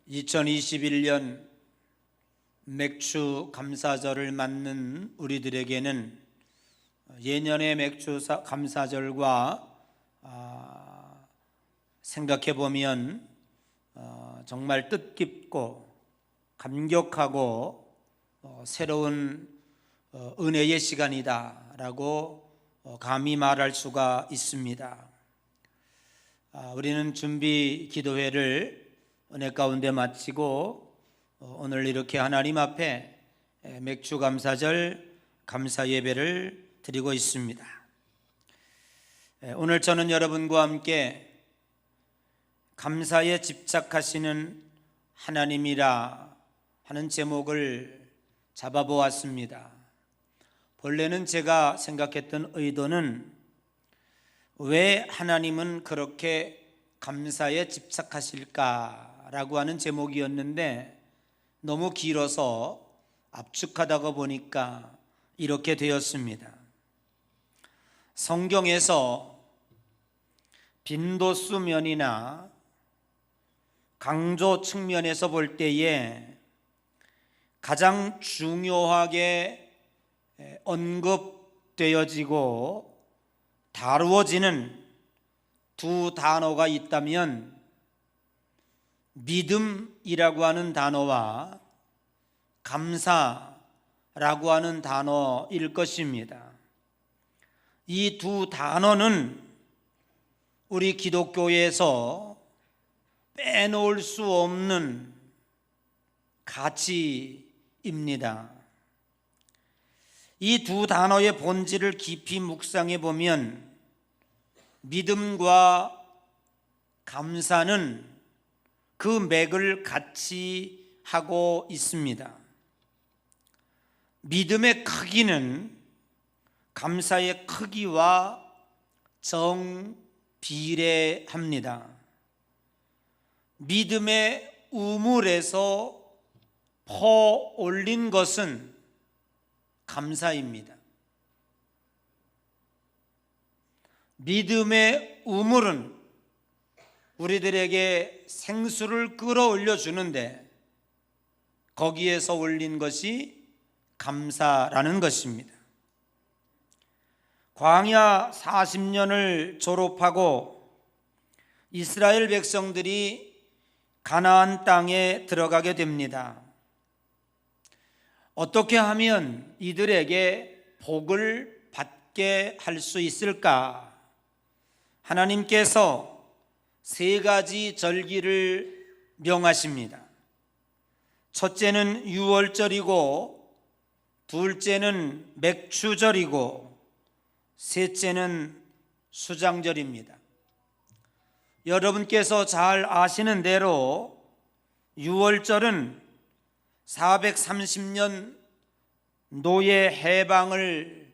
2021년 맥주 감사절을 맞는 우리들에게는 예년의 맥주 감사절과 생각해 보면 정말 뜻깊고 감격하고 새로운 은혜의 시간이다라고 감히 말할 수가 있습니다. 우리는 준비 기도회를 은혜 가운데 마치고 오늘 이렇게 하나님 앞에 맥주 감사절 감사 예배를 드리고 있습니다. 오늘 저는 여러분과 함께 감사에 집착하시는 하나님이라 하는 제목을 잡아보았습니다. 본래는 제가 생각했던 의도는 왜 하나님은 그렇게 감사에 집착하실까라고 하는 제목이었는데 너무 길어서 압축하다가 보니까 이렇게 되었습니다. 성경에서 빈도수 면이나 강조 측면에서 볼 때에 가장 중요하게 언급되어지고 다루어지는 두 단어가 있다면 믿음이라고 하는 단어와 감사라고 하는 단어일 것입니다. 이 두 단어는 우리 기독교에서 빼놓을 수 없는 가치입니다. 이 두 단어의 본질을 깊이 묵상해 보면 믿음과 감사는 그 맥을 같이 하고 있습니다. 믿음의 크기는 감사의 크기와 정비례합니다. 믿음의 우물에서 퍼올린 것은 감사입니다. 믿음의 우물은 우리들에게 생수를 끌어올려 주는데 거기에서 올린 것이 감사라는 것입니다. 광야 40년을 졸업하고 이스라엘 백성들이 가나안 땅에 들어가게 됩니다. 어떻게 하면 이들에게 복을 받게 할 수 있을까? 하나님께서 세 가지 절기를 명하십니다. 첫째는 유월절이고, 둘째는 맥주절이고, 셋째는 수장절입니다. 여러분께서 잘 아시는 대로 유월절은 430년 노예 해방을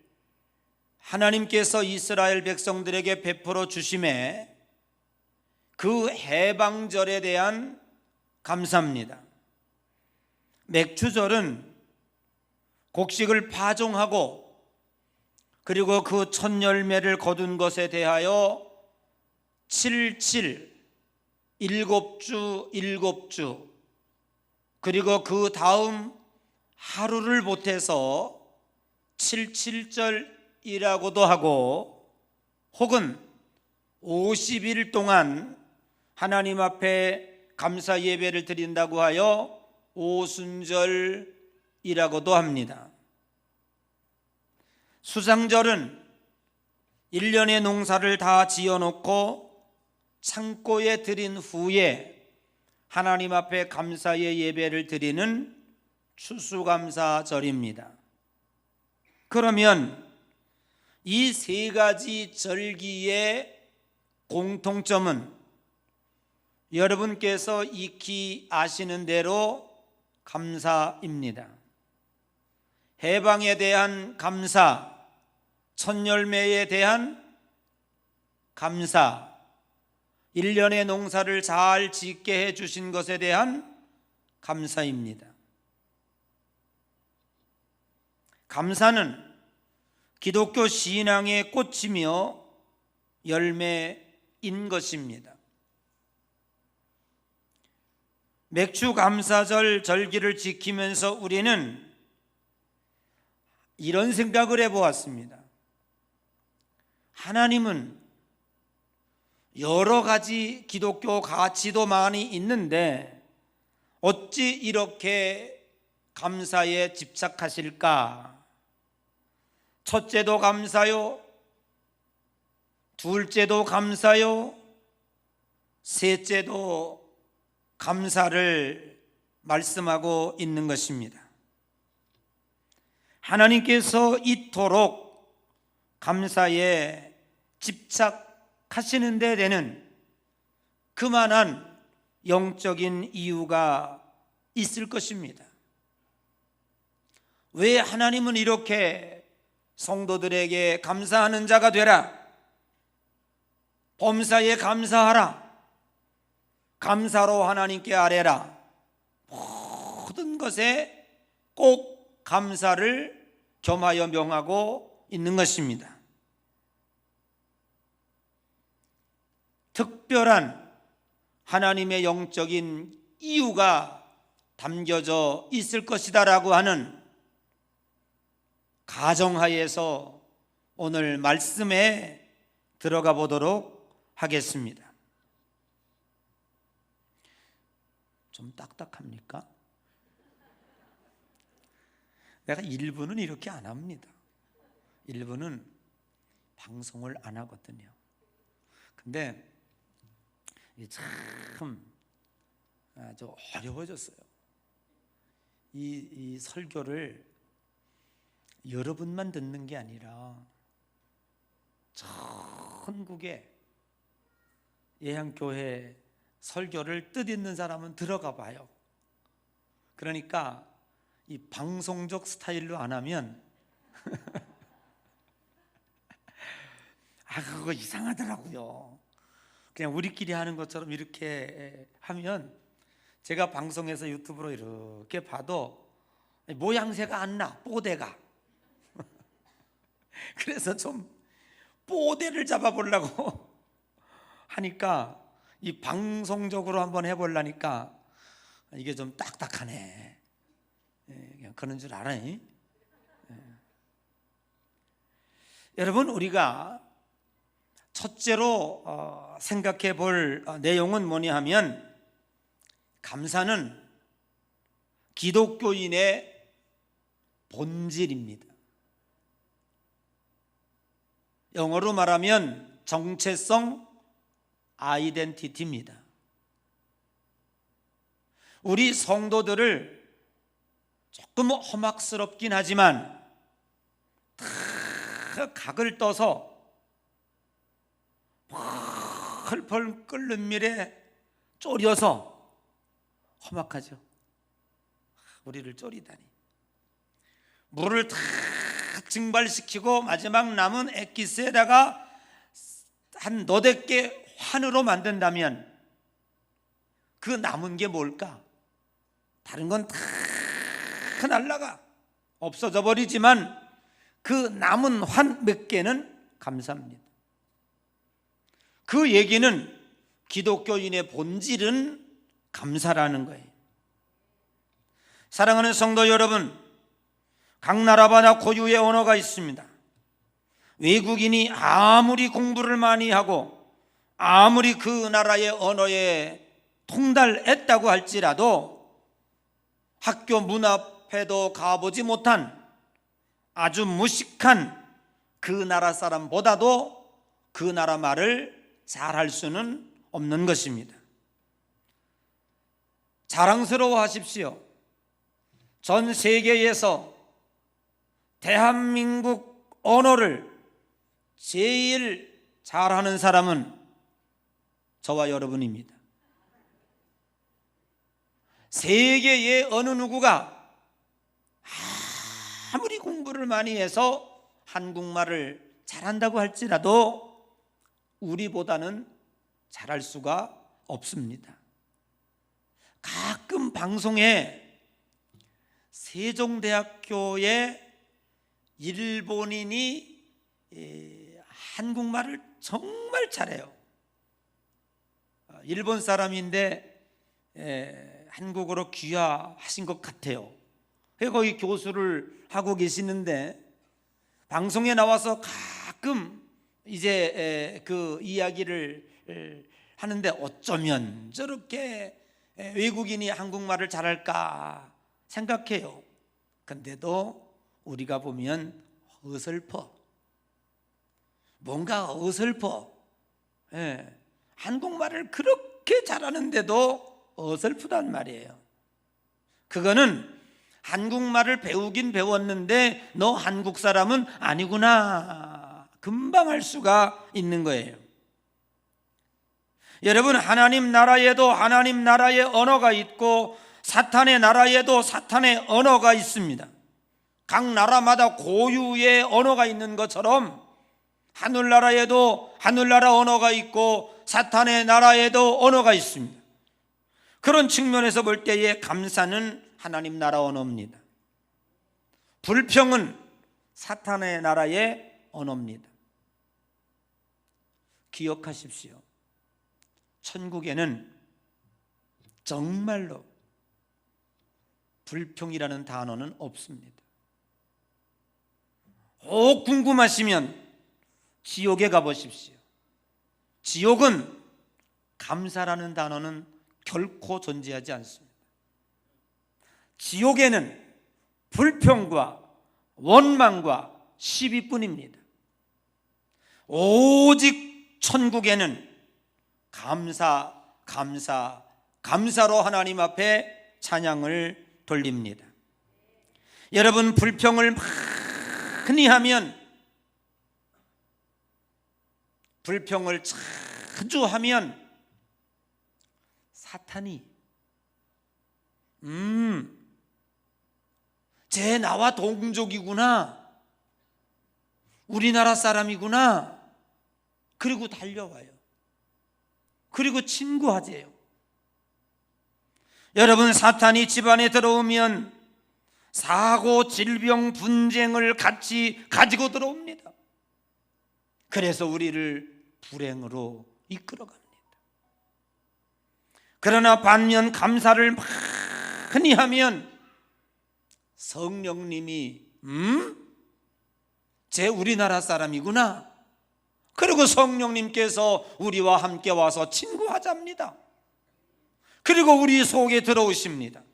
하나님께서 이스라엘 백성들에게 베풀어 주심에 그 해방절에 대한 감사입니다. 맥주절은 곡식을 파종하고 그리고 그 첫 열매를 거둔 것에 대하여 77, 7주, 7주 그리고 그 다음 하루를 보태서 77절이라고도 하고 혹은 50일 동안 하나님 앞에 감사 예배를 드린다고 하여 오순절이라고도 합니다. 수장절은 1년의 농사를 다 지어놓고 창고에 들인 후에 하나님 앞에 감사의 예배를 드리는 추수감사절입니다. 그러면 이 세 가지 절기의 공통점은 여러분께서 익히 아시는 대로 감사입니다. 해방에 대한 감사, 첫 열매에 대한 감사, 1년의 농사를 잘 짓게 해주신 것에 대한 감사입니다. 감사는 기독교 신앙의 꽃이며 열매인 것입니다. 맥주 감사절 절기를 지키면서 우리는 이런 생각을 해보았습니다. 하나님은 여러 가지 기독교 가치도 많이 있는데 어찌 이렇게 감사에 집착하실까? 첫째도 감사요, 둘째도 감사요, 셋째도 감사를 말씀하고 있는 것입니다. 하나님께서 이토록 감사에 집착하시는 데 되는 그만한 영적인 이유가 있을 것입니다. 왜 하나님은 이렇게 성도들에게 감사하는 자가 되라, 범사에 감사하라, 감사로 하나님께 아뢰라, 모든 것에 꼭 감사를 겸하여 명하고 있는 것입니다. 특별한 하나님의 영적인 이유가 담겨져 있을 것이다라고 하는 가정하에서 오늘 말씀에 들어가 보도록 하겠습니다. 좀 딱딱합니까? 내가 1부는 이렇게 안 합니다. 1부는 방송을 안 하거든요. 근데 참 아주 어려워졌어요. 이 설교를 여러분만 듣는 게 아니라 전국에 예향교회 설교를 뜻있는 사람은 들어가 봐요. 그러니까 이 방송적 스타일로 안 하면 그거 이상하더라고요. 그냥 우리끼리 하는 것처럼 이렇게 하면 제가 방송에서 유튜브로 이렇게 봐도 모양새가 안 나, 뽀대가. 그래서 좀 뽀대를 잡아보려고 하니까 이 방송적으로 한번 해보려니까 이게 좀 딱딱하네. 그냥 그런 줄 알아요. 여러분, 우리가 첫째로 생각해 볼 내용은 뭐냐 하면, 감사는 기독교인의 본질입니다. 영어로 말하면 정체성 아이덴티티입니다. 우리 성도들을 조금 험악스럽긴 하지만 각을 떠서 펄펄 끓는 밀에 졸여서 험악하죠. 우리를 졸이다니. 물을 다 증발시키고 마지막 남은 액기스에다가 한 너댓 개 환으로 만든다면 그 남은 게 뭘까? 다른 건 다 날라가 없어져 버리지만 그 남은 환 몇 개는 감사합니다. 그 얘기는 기독교인의 본질은 감사라는 거예요. 사랑하는 성도 여러분, 각 나라마다 고유의 언어가 있습니다. 외국인이 아무리 공부를 많이 하고 아무리 그 나라의 언어에 통달했다고 할지라도 학교 문 앞에도 가보지 못한 아주 무식한 그 나라 사람보다도 그 나라 말을 잘할 수는 없는 것입니다. 자랑스러워 하십시오. 전 세계에서 대한민국 언어를 제일 잘하는 사람은 저와 여러분입니다. 세계의 어느 누구가 아무리 공부를 많이 해서 한국말을 잘한다고 할지라도 우리보다는 잘할 수가 없습니다. 가끔 방송에 세종대학교의 일본인이 한국말을 정말 잘해요. 일본 사람인데 한국으로 귀화하신 것 같아요. 거기 교수를 하고 계시는데 방송에 나와서 가끔 이제 그 이야기를 하는데 어쩌면 저렇게 외국인이 한국말을 잘할까 생각해요. 근데도 우리가 보면 어설퍼, 뭔가 어설퍼. 한국말을 그렇게 잘하는데도 어설프단 말이에요. 그거는 한국말을 배우긴 배웠는데 너 한국 사람은 아니구나 금방 알 수가 있는 거예요. 여러분, 하나님 나라에도 하나님 나라의 언어가 있고 사탄의 나라에도 사탄의 언어가 있습니다. 각 나라마다 고유의 언어가 있는 것처럼 하늘나라에도 하늘나라 언어가 있고 사탄의 나라에도 언어가 있습니다. 그런 측면에서 볼 때에 감사는 하나님 나라 언어입니다. 불평은 사탄의 나라의 언어입니다. 기억하십시오. 천국에는 정말로 불평이라는 단어는 없습니다. 꼭 궁금하시면 지옥에 가보십시오. 지옥은 감사라는 단어는 결코 존재하지 않습니다. 지옥에는 불평과 원망과 시비뿐입니다. 오직 천국에는 감사로 하나님 앞에 찬양을 돌립니다. 여러분, 불평을 많이 하면, 불평을 자주 하면 사탄이 쟤 나와 동족이구나, 우리나라 사람이구나, 그리고 달려와요. 그리고 친구하재요. 여러분, 사탄이 집안에 들어오면 사고, 질병, 분쟁을 같이 가지고 들어옵니다. 그래서 우리를 불행으로 이끌어갑니다. 그러나 반면 감사를 많이 하면 성령님이 쟤 우리나라 사람이구나, 그리고 성령님께서 우리와 함께 와서 친구하자입니다. 그리고 우리 속에 들어오십니다.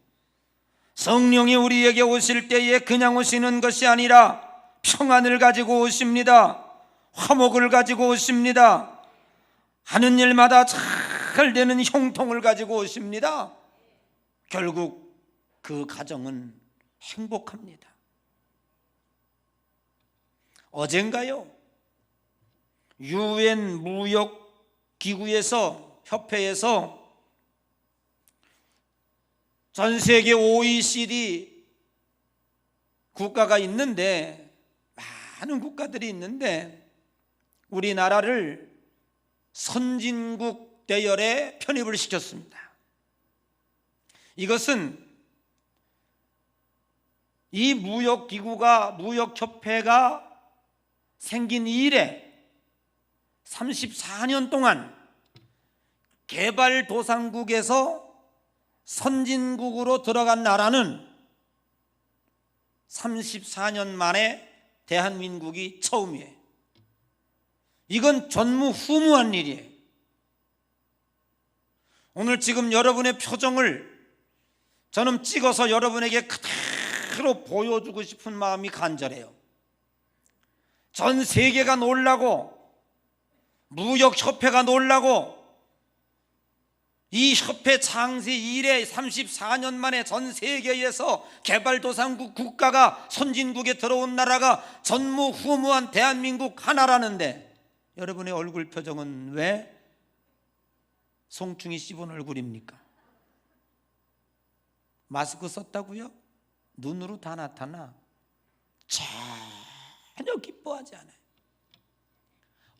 성령이 우리에게 오실 때에 그냥 오시는 것이 아니라 평안을 가지고 오십니다. 화목을 가지고 오십니다. 하는 일마다 잘 되는 형통을 가지고 오십니다. 결국 그 가정은 행복합니다. 어젠가요, 유엔 무역기구에서, 협회에서 전 세계 OECD 국가가 있는데, 많은 국가들이 있는데 우리나라를 선진국 대열에 편입을 시켰습니다. 이것은 이 무역기구가, 무역협회가 생긴 이래 34년 동안 개발도상국에서 선진국으로 들어간 나라는 34년 만에 대한민국이 처음이에요. 이건 전무후무한 일이에요. 오늘 지금 여러분의 표정을 저는 찍어서 여러분에게 그대로 보여주고 싶은 마음이 간절해요. 전 세계가 놀라고, 무역협회가 놀라고, 이 협회 창세 이래 34년 만에 전 세계에서 개발도상국 국가가 선진국에 들어온 나라가 전무후무한 대한민국 하나라는데, 여러분의 얼굴 표정은 왜 송충이 씹은 얼굴입니까? 마스크 썼다고요? 눈으로 다 나타나. 전혀 기뻐하지 않아요.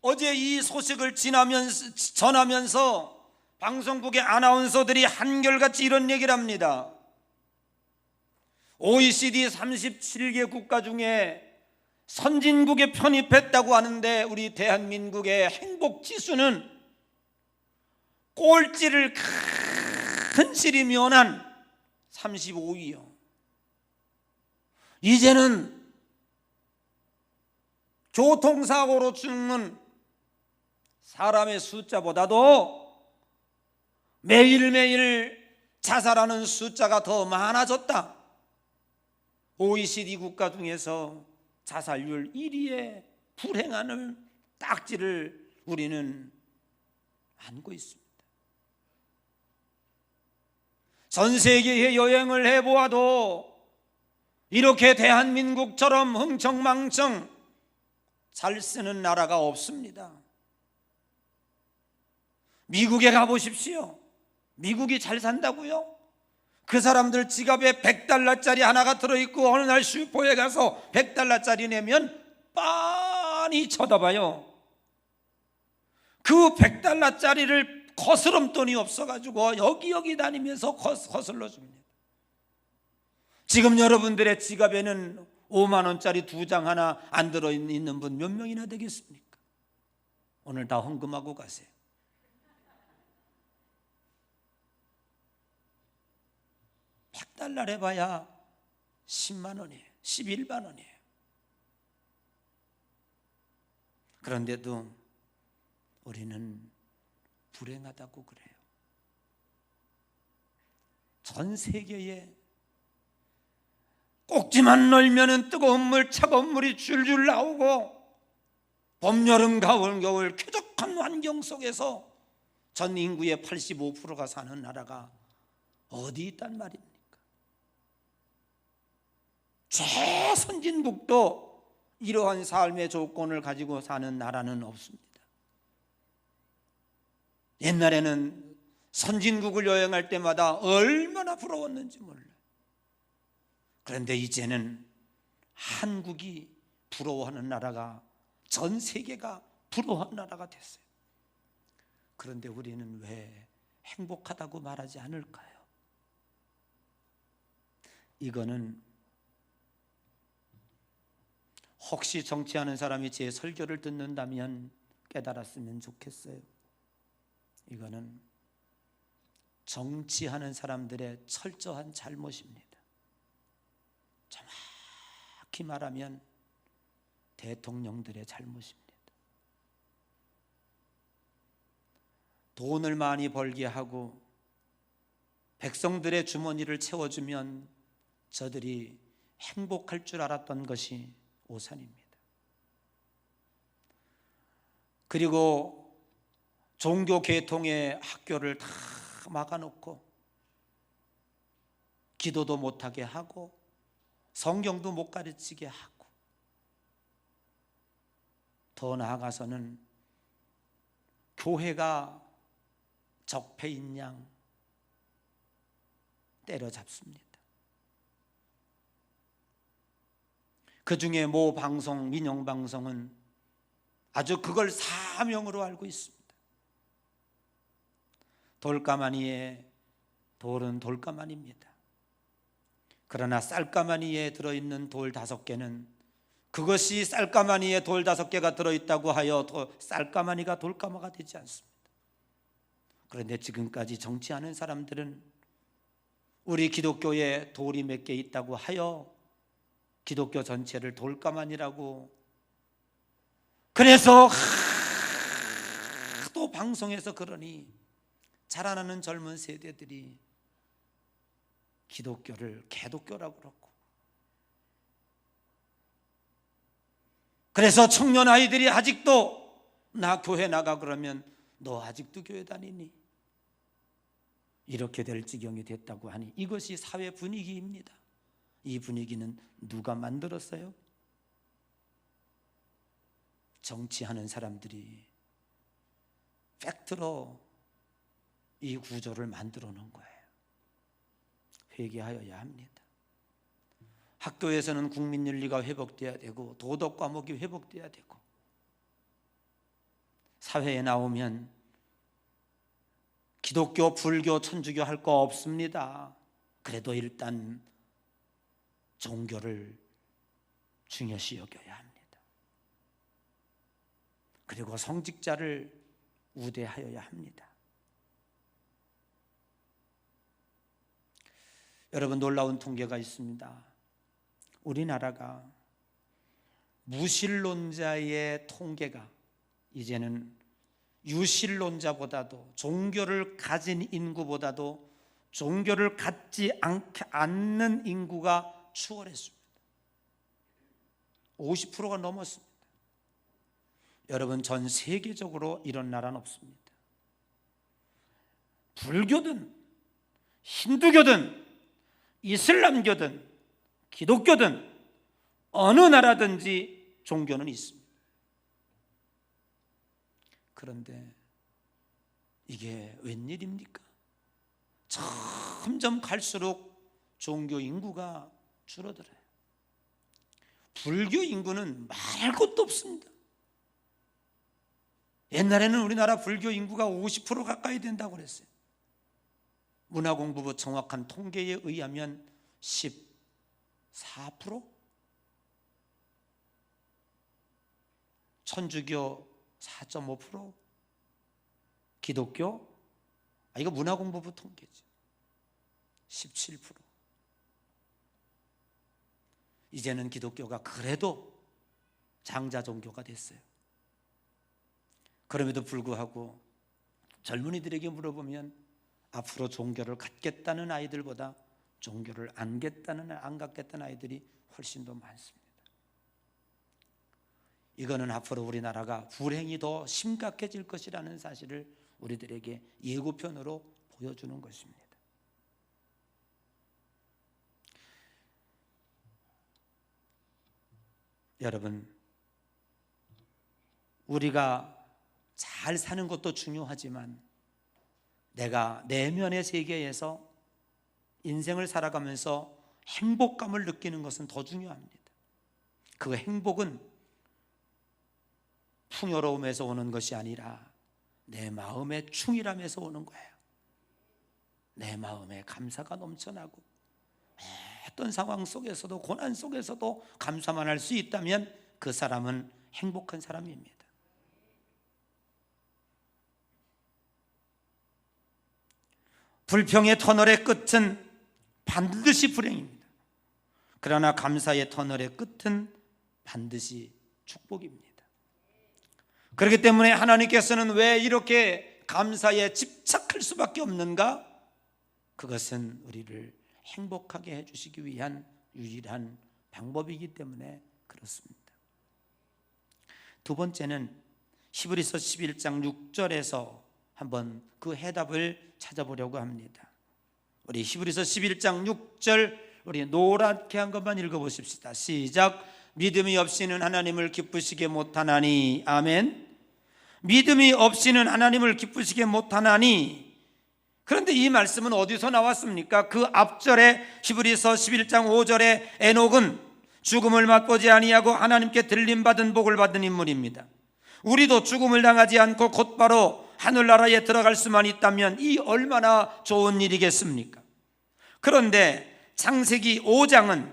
어제 이 소식을 전하면서 방송국의 아나운서들이 한결같이 이런 얘기를 합니다. OECD 37개 국가 중에 선진국에 편입했다고 하는데 우리 대한민국의 행복지수는 꼴찌를 흔실이 면한 35위요. 이제는 교통사고로 죽는 사람의 숫자보다도 매일매일 자살하는 숫자가 더 많아졌다. OECD 국가 중에서 자살률 1위에 불행하는 딱지를 우리는 안고 있습니다. 전 세계에 여행을 해보아도 이렇게 대한민국처럼 흥청망청 잘 쓰는 나라가 없습니다. 미국에 가보십시오. 미국이 잘 산다고요? 그 사람들 지갑에 $100짜리 하나가 들어있고 어느 날 슈퍼에 가서 $100짜리 내면 빤히 쳐다봐요. 그 $100짜리를 거스름 돈이 없어가지고 여기저기 다니면서 거슬러 줍니다. 지금 여러분들의 지갑에는 5만 원짜리 2장 하나 안 들어있는 분 몇 명이나 되겠습니까? 오늘 다 헌금하고 가세요. $100 해봐야 10만 원이에요. 11만 원이에요. 그런데도 우리는 불행하다고 그래요. 전 세계에 꼭지만 놀면은 뜨거운 물, 차가운 물이 줄줄 나오고 봄, 여름, 가을, 겨울 쾌적한 환경 속에서 전 인구의 85%가 사는 나라가 어디 있단 말입니까? 최선진국도 이러한 삶의 조건을 가지고 사는 나라는 없습니다. 옛날에는 선진국을 여행할 때마다 얼마나 부러웠는지 몰라요. 그런데 이제는 한국이 부러워하는 나라가 전 세계가 부러워하는 나라가 됐어요. 그런데 우리는 왜 행복하다고 말하지 않을까요? 이거는 혹시 정치하는 사람이 제 설교를 듣는다면 깨달았으면 좋겠어요. 이거는 정치하는 사람들의 철저한 잘못입니다. 정확히 말하면 대통령들의 잘못입니다. 돈을 많이 벌게 하고 백성들의 주머니를 채워주면 저들이 행복할 줄 알았던 것이 오산입니다. 그리고 종교 계통의 학교를 다 막아놓고 기도도 못하게 하고 성경도 못 가르치게 하고 더 나아가서는 교회가 적폐인 양 때려잡습니다. 그 중에 모 방송, 민영방송은 아주 그걸 사명으로 알고 있습니다. 돌가마니에 돌은 돌가마니입니다. 그러나 쌀가마니에 들어있는 돌 5개는 그것이 쌀가마니에 돌 5개가 들어있다고 하여 쌀가마니가 돌가마가 되지 않습니다. 그런데 지금까지 정치하는 사람들은 우리 기독교에 돌이 몇 개 있다고 하여 기독교 전체를 돌가마니라고, 그래서 또 방송에서 그러니 자라나는 젊은 세대들이 기독교를 개독교라고 그러고, 그래서 청년 아이들이 아직도 나 교회 나가 그러면 너 아직도 교회 다니니? 이렇게 될 지경이 됐다고 하니 이것이 사회 분위기입니다. 이 분위기는 누가 만들었어요? 정치하는 사람들이 팩트로 이 구조를 만들어 놓은 거예요. 회개하여야 합니다. 학교에서는 국민윤리가 회복돼야 되고 도덕 과목이 회복돼야 되고, 사회에 나오면 기독교, 불교, 천주교 할 거 없습니다. 그래도 일단 종교를 중요시 여겨야 합니다. 그리고 성직자를 우대하여야 합니다. 여러분, 놀라운 통계가 있습니다. 우리나라가 무신론자의 통계가 이제는 유신론자보다도, 종교를 가진 인구보다도 종교를 갖지 않는 인구가 추월했습니다. 50%가 넘었습니다. 여러분, 전 세계적으로 이런 나라는 없습니다. 불교든 힌두교든 이슬람교든 기독교든 어느 나라든지 종교는 있습니다. 그런데 이게 웬일입니까? 점점 갈수록 종교 인구가 줄어들어요. 불교 인구는 말할 것도 없습니다. 옛날에는 우리나라 불교 인구가 50% 가까이 된다고 그랬어요. 문화공부부 정확한 통계에 의하면 14%? 천주교 4.5%? 기독교? 이거 문화공부부 통계죠. 17%. 이제는 기독교가 그래도 장자 종교가 됐어요. 그럼에도 불구하고 젊은이들에게 물어보면 앞으로 종교를 갖겠다는 아이들보다 종교를 안 갖겠다는 아이들이 훨씬 더 많습니다. 이거는 앞으로 우리나라가 불행이 더 심각해질 것이라는 사실을 우리들에게 예고편으로 보여주는 것입니다. 여러분, 우리가 잘 사는 것도 중요하지만 내가 내면의 세계에서 인생을 살아가면서 행복감을 느끼는 것은 더 중요합니다. 그 행복은 풍요로움에서 오는 것이 아니라 내 마음의 충실함에서 오는 거예요. 내 마음에 감사가 넘쳐나고 어떤 상황 속에서도, 고난 속에서도 감사만 할 수 있다면 그 사람은 행복한 사람입니다. 불평의 터널의 끝은 반드시 불행입니다. 그러나 감사의 터널의 끝은 반드시 축복입니다. 그렇기 때문에 하나님께서는 왜 이렇게 감사에 집착할 수밖에 없는가? 그것은 우리를 행복하게 해주시기 위한 유일한 방법이기 때문에 그렇습니다. 두 번째는 히브리서 11장 6절에서 한번 그 해답을 찾아보려고 합니다. 우리 히브리서 11장 6절 우리 노랗게 한 것만 읽어보십시다. 시작. 믿음이 없이는 하나님을 기쁘시게 못하나니. 아멘. 믿음이 없이는 하나님을 기쁘시게 못하나니. 그런데 이 말씀은 어디서 나왔습니까? 그 앞절에 히브리서 11장 5절에 에녹은 죽음을 맛보지 아니하고 하나님께 들림받은 복을 받은 인물입니다. 우리도 죽음을 당하지 않고 곧바로 하늘나라에 들어갈 수만 있다면 이 얼마나 좋은 일이겠습니까? 그런데 창세기 5장은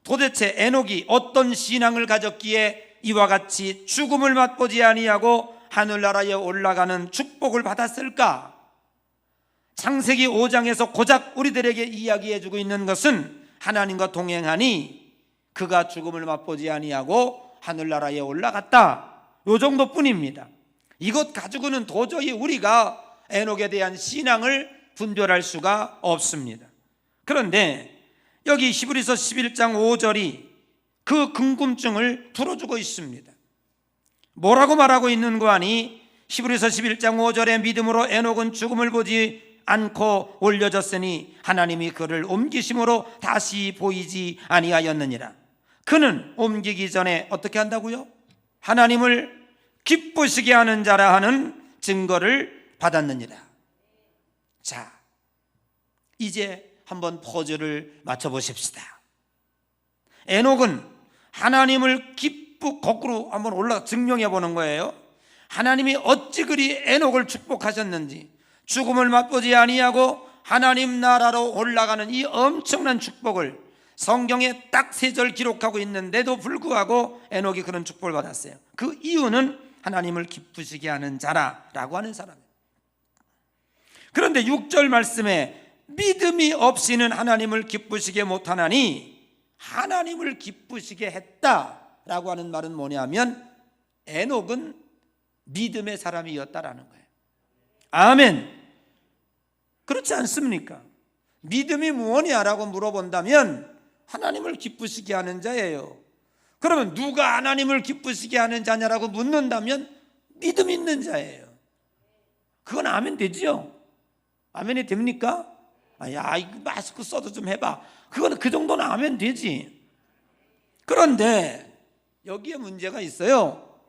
도대체 에녹이 어떤 신앙을 가졌기에 이와 같이 죽음을 맛보지 아니하고 하늘나라에 올라가는 축복을 받았을까? 창세기 5장에서 고작 우리들에게 이야기해주고 있는 것은 하나님과 동행하니 그가 죽음을 맛보지 아니하고 하늘나라에 올라갔다, 요 정도뿐입니다. 이것 가지고는 도저히 우리가 에녹에 대한 신앙을 분별할 수가 없습니다. 그런데 여기 히브리서 11장 5절이 그 궁금증을 풀어주고 있습니다. 뭐라고 말하고 있는 거 아니? 히브리서 11장 5절에 믿음으로 에녹은 죽음을 보지 않고 올려졌으니 하나님이 그를 옮기심으로 다시 보이지 아니하였느니라. 그는 옮기기 전에 어떻게 한다고요? 하나님을 기쁘시게 하는 자라 하는 증거를 받았느니라. 자, 이제 한번 퍼즐을 맞춰보십시다. 에녹은 하나님을 거꾸로 한번 올라 증명해 보는 거예요. 하나님이 어찌 그리 에녹을 축복하셨는지, 죽음을 맛보지 아니하고 하나님 나라로 올라가는 이 엄청난 축복을 성경에 딱 3절 기록하고 있는데도 불구하고 에녹이 그런 축복을 받았어요. 그 이유는 하나님을 기쁘시게 하는 자라라고 하는 사람이에요. 그런데 6절 말씀에 믿음이 없이는 하나님을 기쁘시게 못하나니 하나님을 기쁘시게 했다라고 하는 말은 뭐냐면 에녹은 믿음의 사람이었다라는 거예요. 아멘. 그렇지 않습니까? 믿음이 무엇이냐라고 물어본다면 하나님을 기쁘시게 하는 자예요. 그러면 누가 하나님을 기쁘시게 하는 자냐라고 묻는다면 믿음 있는 자예요. 그건 아멘 되지요? 아멘이 됩니까? 야, 이거 마스크 써도 좀 해봐. 그거는 그 정도는 아멘 되지. 그런데 여기에 문제가 있어요.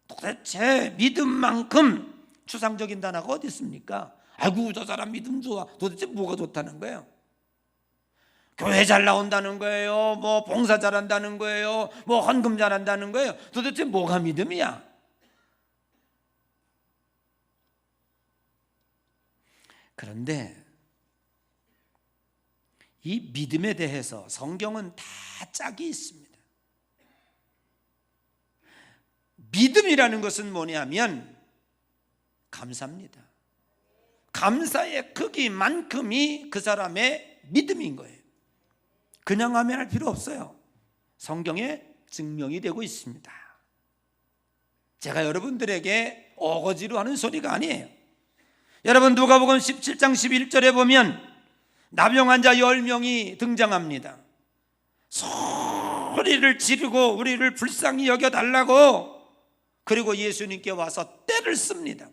도대체 믿음만큼 추상적인 단어가 어디 있습니까? 아이고 저 사람 믿음 좋아. 도대체 뭐가 좋다는 거예요? 교회 잘 나온다는 거예요? 뭐 봉사 잘한다는 거예요? 뭐 헌금 잘한다는 거예요? 도대체 뭐가 믿음이야? 그런데 이 믿음에 대해서 성경은 다 짝이 있습니다. 믿음이라는 것은 뭐냐면 감사입니다. 감사의 크기만큼이 그 사람의 믿음인 거예요. 그냥 하면 할 필요 없어요. 성경에 증명이 되고 있습니다. 제가 여러분들에게 어거지로 하는 소리가 아니에요. 여러분 누가복음 17장 11절에 보면 나병 환자 10명이 등장합니다. 소리를 지르고 우리를 불쌍히 여겨달라고, 그리고 예수님께 와서 떼를 씁니다.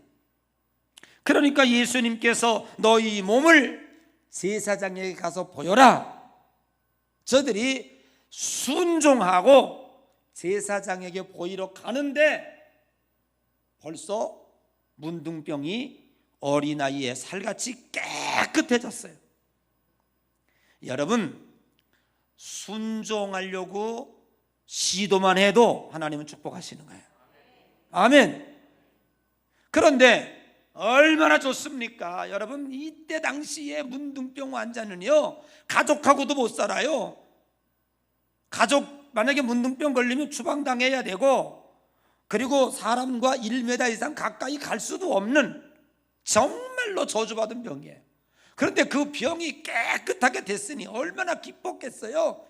그러니까 예수님께서 너희 몸을 제사장에게 가서 보여라. 저들이 순종하고 제사장에게 보이러 가는데 벌써 문둥병이 어린아이의 살같이 깨끗해졌어요. 여러분, 순종하려고 시도만 해도 하나님은 축복하시는 거예요. 아멘. 그런데 얼마나 좋습니까? 여러분, 이때 당시에 문둥병 환자는요 가족하고도 못 살아요. 가족 만약에 문둥병 걸리면 추방당해야 되고, 그리고 사람과 1m 이상 가까이 갈 수도 없는 정말로 저주받은 병이에요. 그런데 그 병이 깨끗하게 됐으니 얼마나 기뻤겠어요.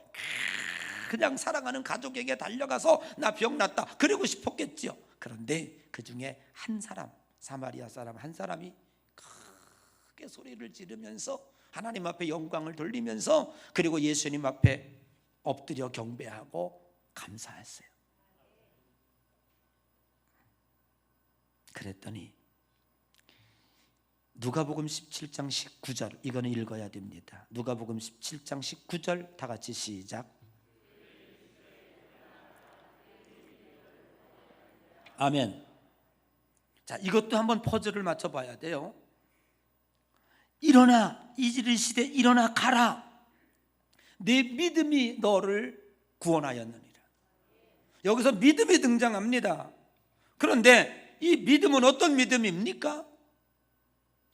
그냥 사랑하는 가족에게 달려가서 나 병 났다 그러고 싶었겠죠. 그런데 그 중에 한 사람, 사마리아 사람 한 사람이 크게 소리를 지르면서 하나님 앞에 영광을 돌리면서, 그리고 예수님 앞에 엎드려 경배하고 감사했어요. 그랬더니 누가복음 17장 19절, 이거는 읽어야 됩니다. 누가복음 17장 19절 다 같이 시작. 아멘. 자, 이것도 한번 퍼즐을 맞춰 봐야 돼요. 일어나, 이르시되 일어나 가라. 내 믿음이 너를 구원하였느니라. 여기서 믿음이 등장합니다. 그런데 이 믿음은 어떤 믿음입니까?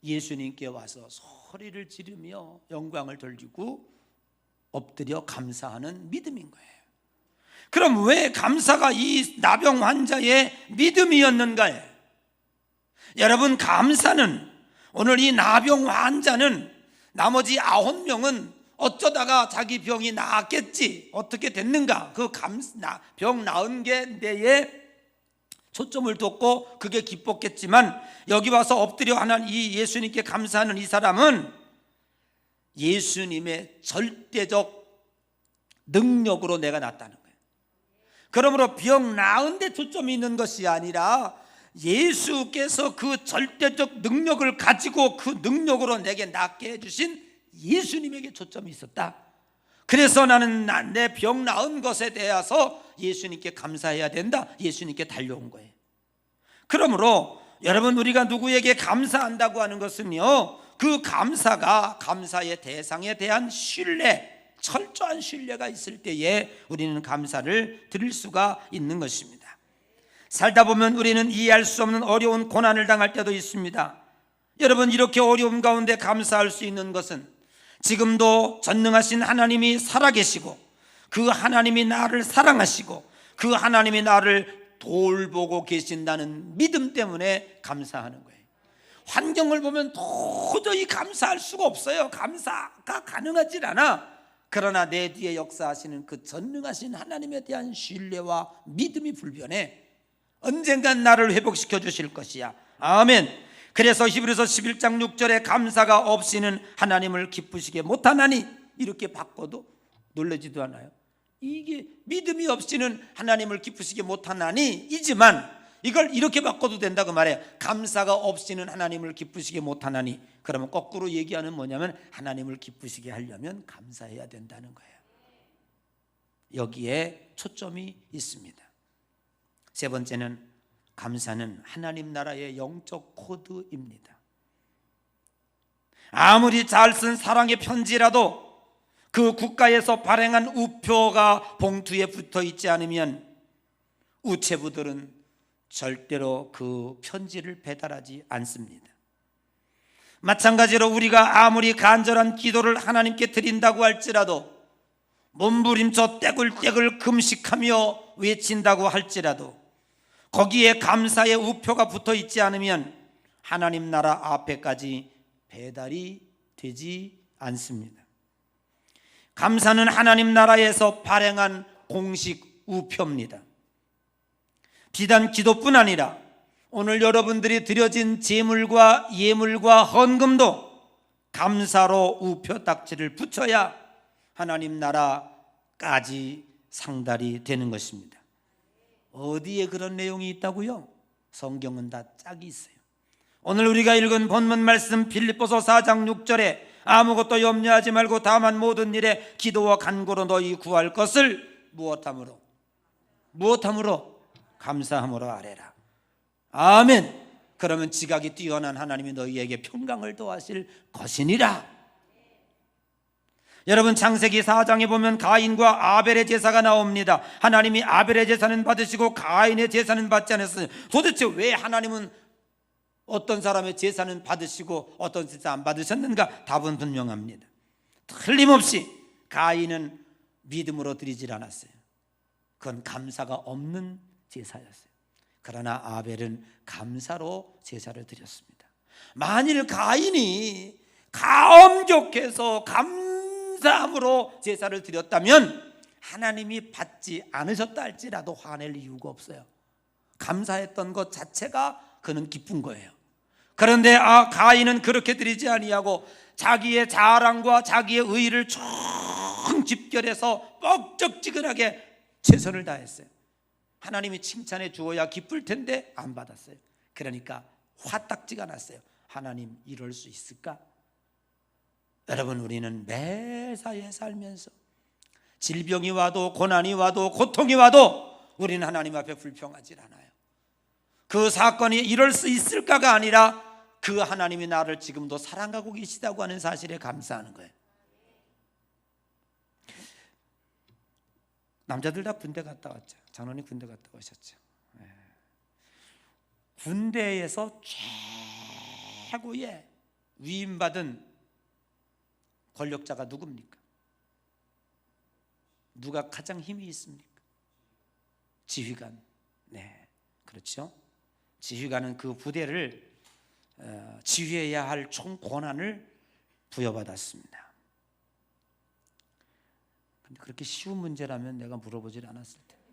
예수님께 와서 소리를 지르며 영광을 돌리고 엎드려 감사하는 믿음인 거예요. 그럼 왜 감사가 이 나병 환자의 믿음이었는가요? 여러분, 감사는, 오늘 이 나병 환자는 나머지 9명은 어쩌다가 자기 병이 나았겠지, 어떻게 됐는가, 그 병 나은 게 내에 초점을 뒀고 그게 기뻤겠지만, 여기 와서 엎드려 하는 이 예수님께 감사하는 이 사람은 예수님의 절대적 능력으로 내가 낫다는 거예요. 그러므로 병 나은 데 초점이 있는 것이 아니라 예수께서 그 절대적 능력을 가지고 그 능력으로 내게 낫게 해주신 예수님에게 초점이 있었다. 그래서 나는 내 병 나은 것에 대해서 예수님께 감사해야 된다. 예수님께 달려온 거예요. 그러므로 여러분, 우리가 누구에게 감사한다고 하는 것은요, 그 감사가 감사의 대상에 대한 신뢰, 철저한 신뢰가 있을 때에 우리는 감사를 드릴 수가 있는 것입니다. 살다 보면 우리는 이해할 수 없는 어려운 고난을 당할 때도 있습니다. 여러분, 이렇게 어려움 가운데 감사할 수 있는 것은 지금도 전능하신 하나님이 살아계시고, 그 하나님이 나를 사랑하시고, 그 하나님이 나를 돌보고 계신다는 믿음 때문에 감사하는 거예요. 환경을 보면 도저히 감사할 수가 없어요. 감사가 가능하지 않아. 그러나 내 뒤에 역사하시는 그 전능하신 하나님에 대한 신뢰와 믿음이 불변해. 언젠간 나를 회복시켜 주실 것이야. 아멘. 그래서 히브리서 11장 6절에 감사가 없이는 하나님을 기쁘시게 못하나니, 이렇게 바꿔도 놀라지도 않아요. 이게 믿음이 없이는 하나님을 기쁘시게 못하나니 이지만, 이걸 이렇게 바꿔도 된다고 말해요. 감사가 없이는 하나님을 기쁘시게 못하나니. 그러면 거꾸로 얘기하는 뭐냐면, 하나님을 기쁘시게 하려면 감사해야 된다는 거예요. 여기에 초점이 있습니다. 세 번째는, 감사는 하나님 나라의 영적 코드입니다. 아무리 잘 쓴 사랑의 편지라도 그 국가에서 발행한 우표가 봉투에 붙어 있지 않으면 우체부들은 절대로 그 편지를 배달하지 않습니다. 마찬가지로 우리가 아무리 간절한 기도를 하나님께 드린다고 할지라도, 몸부림쳐 떼굴떼굴 금식하며 외친다고 할지라도 거기에 감사의 우표가 붙어 있지 않으면 하나님 나라 앞에까지 배달이 되지 않습니다. 감사는 하나님 나라에서 발행한 공식 우표입니다. 비단 기도뿐 아니라 오늘 여러분들이 드려진 제물과 예물과 헌금도 감사로 우표 딱지를 붙여야 하나님 나라까지 상달이 되는 것입니다. 어디에 그런 내용이 있다고요? 성경은 다 짝이 있어요. 오늘 우리가 읽은 본문 말씀 빌립보서 4장 6절에 아무것도 염려하지 말고 다만 모든 일에 기도와 간구로 너희 구할 것을 무엇함으로? 감사함으로 아뢰라. 아멘. 그러면 지각이 뛰어난 하나님이 너희에게 평강을 더하실 것이니라. 여러분, 창세기 4장에 보면 가인과 아벨의 제사가 나옵니다. 하나님이 아벨의 제사는 받으시고 가인의 제사는 받지 않았어요. 도대체 왜 하나님은 어떤 사람의 제사는 받으시고 어떤 제사 안 받으셨는가? 답은 분명합니다. 틀림없이 가인은 믿음으로 드리질 않았어요. 그건 감사가 없는 제사였어요. 그러나 아벨은 감사로 제사를 드렸습니다. 만일 가인이 감격해서 감사함으로 제사를 드렸다면 하나님이 받지 않으셨다 할지라도 화낼 이유가 없어요. 감사했던 것 자체가 그는 기쁜 거예요. 그런데 가인은 그렇게 드리지 아니하고 자기의 자랑과 자기의 의의를 총 집결해서 뻑적지근하게 최선을 다했어요. 하나님이 칭찬해 주어야 기쁠 텐데 안 받았어요. 그러니까 화딱지가 났어요. 하나님, 이럴 수 있을까? 여러분, 우리는 매사에 살면서 질병이 와도 고난이 와도 고통이 와도 우리는 하나님 앞에 불평하지 않아요. 그 사건이 이럴 수 있을까가 아니라 그 하나님이 나를 지금도 사랑하고 계시다고 하는 사실에 감사하는 거예요. 남자들 다 군대 갔다 왔죠. 장로님 군대 갔다 오셨죠. 군대에서 최고의 위임받은 권력자가 누굽니까? 누가 가장 힘이 있습니까? 지휘관. 네, 그렇죠. 지휘관은 그 부대를 지휘해야 할 총 권한을 부여받았습니다. 근데 그렇게 쉬운 문제라면 내가 물어보질 않았을 텐데.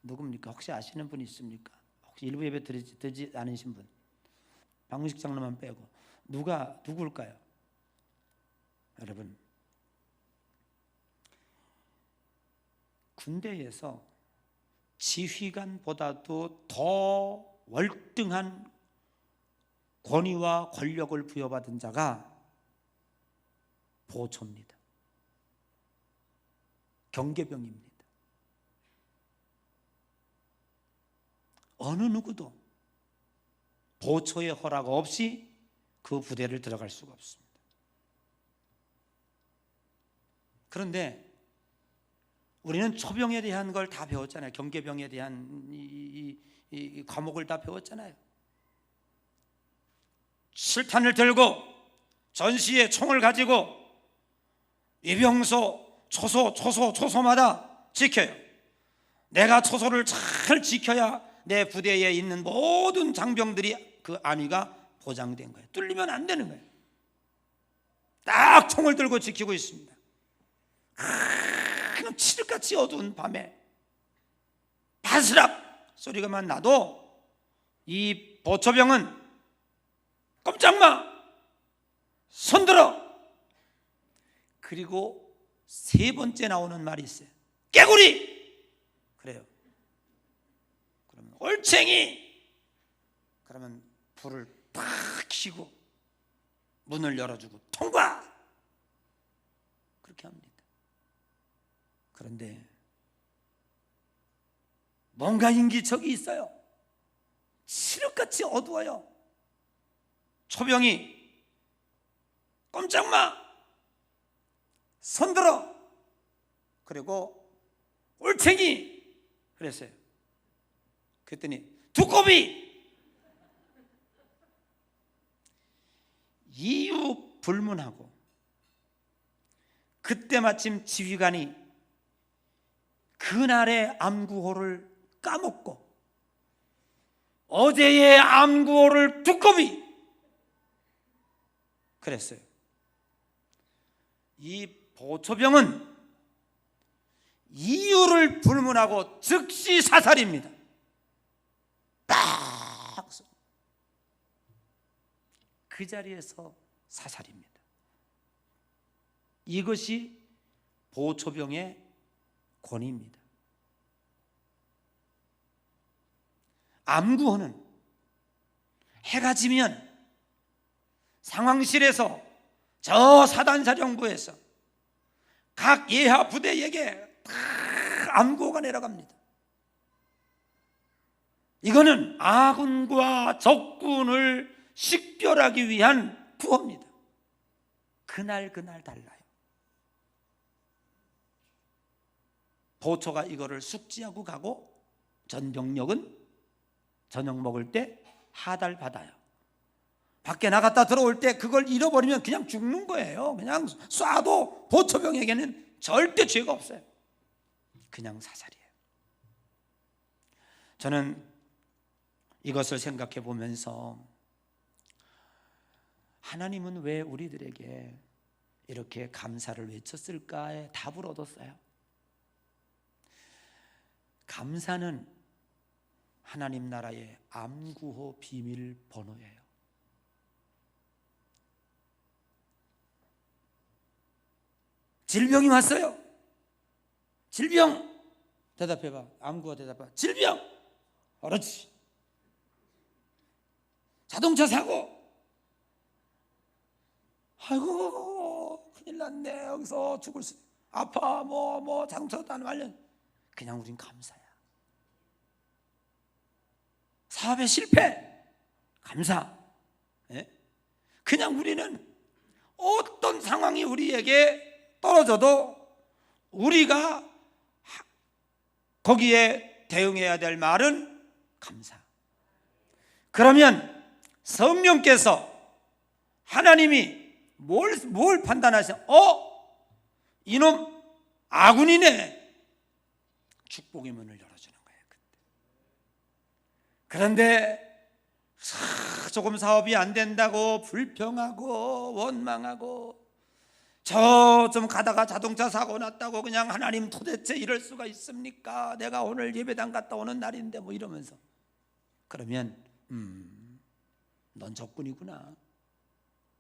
누굽니까? 혹시 아시는 분 있습니까? 혹시 일부 예배 드리지 않으신 분? 박문식 장로만 빼고 누굴까요? 여러분, 군대에서 지휘관보다도 더 월등한 권위와 권력을 부여받은 자가 보초입니다. 경계병입니다. 어느 누구도 보초의 허락 없이 그 부대를 들어갈 수가 없습니다. 그런데 우리는 초병에 대한 걸 다 배웠잖아요. 경계병에 대한 이 과목을 다 배웠잖아요. 실탄을 들고 전시에 총을 가지고 위병소, 초소마다 지켜요. 내가 초소를 잘 지켜야 내 부대에 있는 모든 장병들이 그 안위가 보장된 거예요. 뚫리면 안 되는 거예요. 딱 총을 들고 지키고 있습니다. 그냥 칠흑같이 어두운 밤에 바스락 소리가만 나도 이 보초병은 꼼짝마, 손들어. 그리고 세 번째 나오는 말이 있어요. 깨구리. 그래요. 그러면 올챙이. 그러면 불을 팍 켜고 문을 열어주고 통과. 그렇게 합니다. 그런데 뭔가 인기척이 있어요. 칠흑같이 어두워요. 초병이 꼼짝마, 손들어. 그리고 올챙이 그랬어요. 그랬더니 두꺼비. 이유 불문하고 그때 마침 지휘관이 그날의 암구호를 까먹고 어제의 암구호를 두꺼비 그랬어요. 이 보초병은 이유를 불문하고 즉시 사살입니다. 딱 그 자리에서 사살입니다. 이것이 보초병의 권위입니다. 암구호는 해가 지면 상황실에서 저 사단사령부에서 각 예하 부대에게 다 암구호가 내려갑니다. 이거는 아군과 적군을 식별하기 위한 구호입니다. 그날 달라요. 보초가 이거를 숙지하고 가고 전병력은 저녁 먹을 때 하달 받아요. 밖에 나갔다 들어올 때 그걸 잃어버리면 그냥 죽는 거예요. 그냥 쏴도 보초병에게는 절대 죄가 없어요. 그냥 사살이에요. 저는 이것을 생각해 보면서 하나님은 왜 우리들에게 이렇게 감사를 외쳤을까에 답을 얻었어요. 감사는 하나님 나라의 암구호 비밀번호예요. 질병이 왔어요. 질병 대답해봐. 암구호 대답해봐. 질병. 그렇지. 자동차 사고. 아이고 큰일 났네. 여기서 죽을 수 아파. 뭐 자동차 안 관련. 그냥 우린 감사야. 사업의 실패 감사. 예? 그냥 우리는 어떤 상황이 우리에게 떨어져도 우리가 거기에 대응해야 될 말은 감사. 그러면 성령께서 하나님이 뭘 판단하세요? 이놈 아군이네. 축복의 문을 열어주는 거예요. 그런데 조금 사업이 안 된다고 불평하고 원망하고 좀 가다가 자동차 사고 났다고 그냥 하나님 도대체 이럴 수가 있습니까? 내가 오늘 예배당 갔다 오는 날인데 뭐 이러면서 그러면 넌 적군이구나.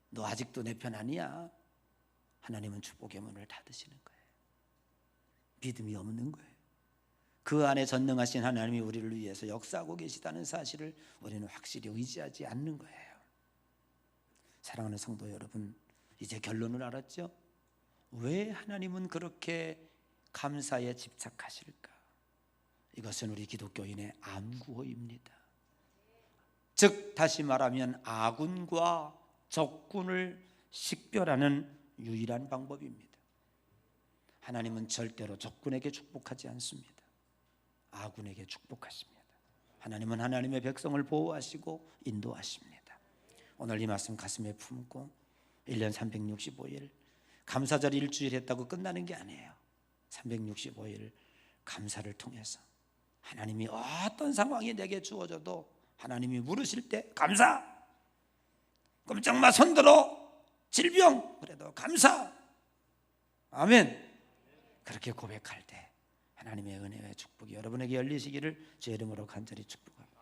너 아직도 내 편 아니야. 하나님은 축복의 문을 닫으시는 거예요. 믿음이 없는 거예요. 그 안에 전능하신 하나님이 우리를 위해서 역사하고 계시다는 사실을 우리는 확실히 의지하지 않는 거예요. 사랑하는 성도 여러분, 이제 결론을 알았죠? 왜 하나님은 그렇게 감사에 집착하실까? 이것은 우리 기독교인의 암구호입니다. 즉 다시 말하면 아군과 적군을 식별하는 유일한 방법입니다. 하나님은 절대로 적군에게 축복하지 않습니다. 아군에게 축복하십니다. 하나님은 하나님의 백성을 보호하시고 인도하십니다. 오늘 이 말씀 가슴에 품고 1년 365일 감사절 일주일 했다고 끝나는 게 아니에요. 365일 감사를 통해서 하나님이 어떤 상황이 내게 주어져도 하나님이 물으실 때 감사. 꼼짝마 손들어. 질병 그래도 감사. 아멘. 그렇게 고백할 때 하나님의 은혜와 축복이 여러분에게 열리시기를 주의 이름으로 간절히 축복합니다.